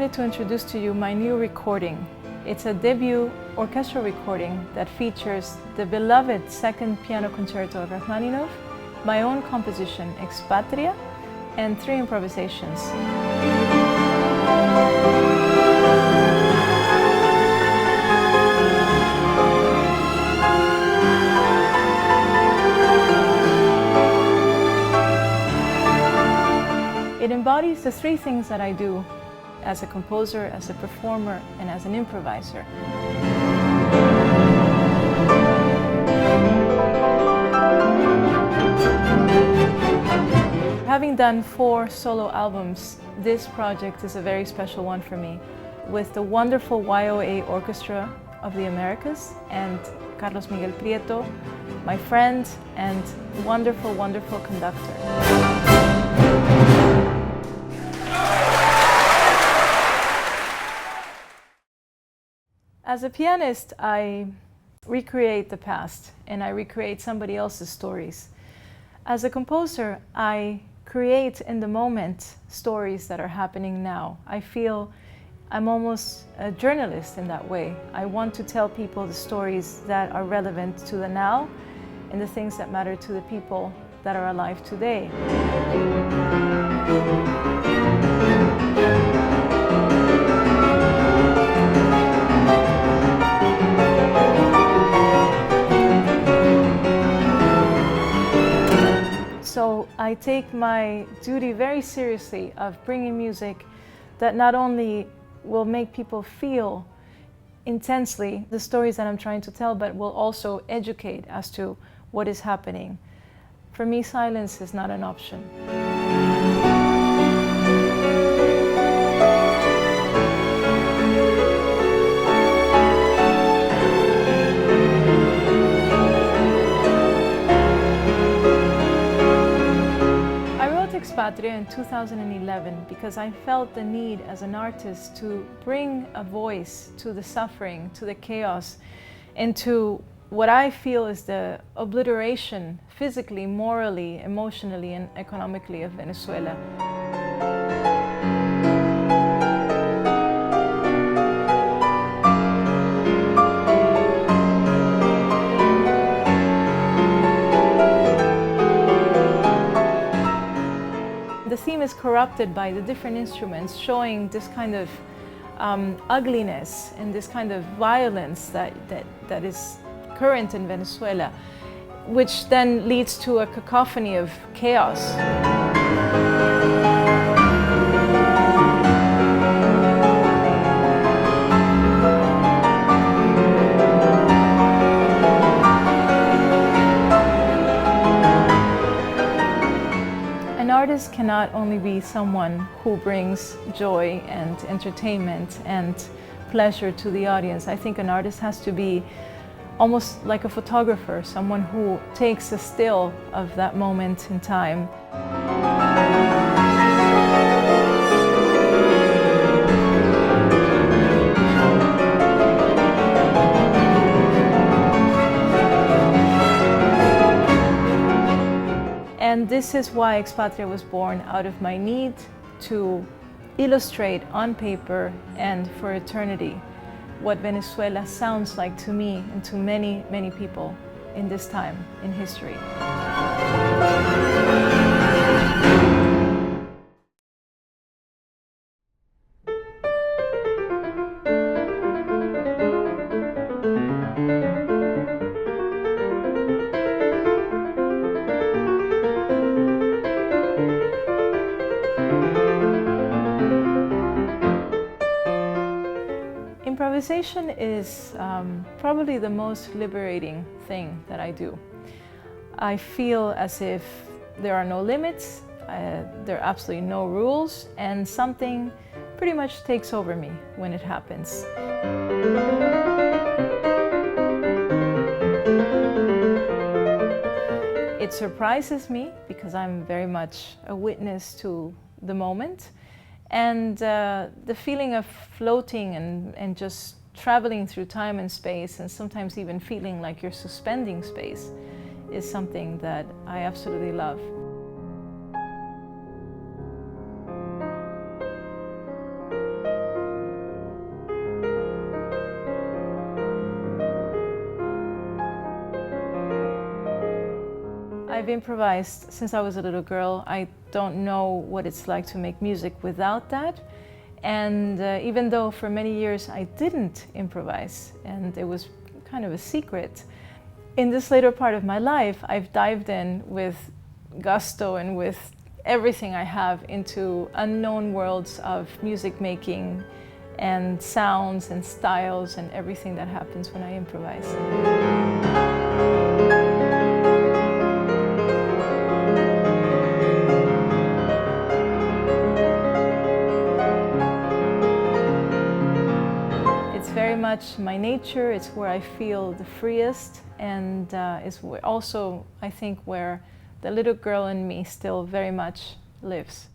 wanted to introduce to you my new recording. It's a debut orchestral recording that features the beloved second piano concerto of Rachmaninov, my own composition, Patria, and 3 improvisations. It embodies the 3 things that I do as a composer, as a performer, and as an improviser. Having done 4 solo albums, this project is a very special one for me, with the wonderful YOA Orchestra of the Americas and Carlos Miguel Prieto, my friend and wonderful, wonderful conductor. As a pianist, I recreate the past and I recreate somebody else's stories. As a composer, I create in the moment stories that are happening now. I feel I'm almost a journalist in that way. I want to tell people the stories that are relevant to the now and the things that matter to the people that are alive today. So I take my duty very seriously of bringing music that not only will make people feel intensely the stories that I'm trying to tell, but will also educate as to what is happening. For me, silence is not an option. Patria in 2011 because I felt the need as an artist to bring a voice to the suffering, to the chaos, and to what I feel is the obliteration physically, morally, emotionally, and economically of Venezuela. The theme is corrupted by the different instruments, showing this kind of ugliness and this kind of violence that is current in Venezuela, which then leads to a cacophony of chaos. An artist cannot only be someone who brings joy and entertainment and pleasure to the audience. I think an artist has to be almost like a photographer, someone who takes a still of that moment in time. And this is why Patria was born, out of my need to illustrate on paper and for eternity what Venezuela sounds like to me and to many, many people in this time in history. Improvisation is probably the most liberating thing that I do. I feel as if there are no limits, there are absolutely no rules, and something pretty much takes over me when it happens. It surprises me because I'm very much a witness to the moment. And the feeling of floating and just traveling through time and space, and sometimes even feeling like you're suspending space, is something that I absolutely love. I've improvised since I was a little girl. I don't know what it's like to make music without that. And even though for many years I didn't improvise, and it was kind of a secret, in this later part of my life, I've dived in with gusto and with everything I have into unknown worlds of music making and sounds and styles and everything that happens when I improvise. It's very much my nature, it's where I feel the freest, and it's also, I think, where the little girl in me still very much lives.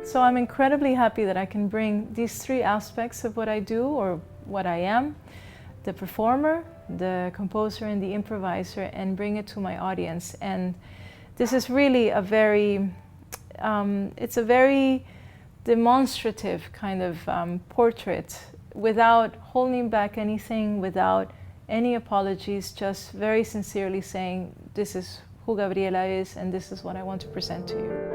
So I'm incredibly happy that I can bring these three aspects of what I do, or what I am, the performer, the composer, and the improviser, and bring it to my audience. And this is really a very, it's a very demonstrative kind of portrait, without holding back anything, without any apologies, just very sincerely saying, this is who Gabriela is, and this is what I want to present to you.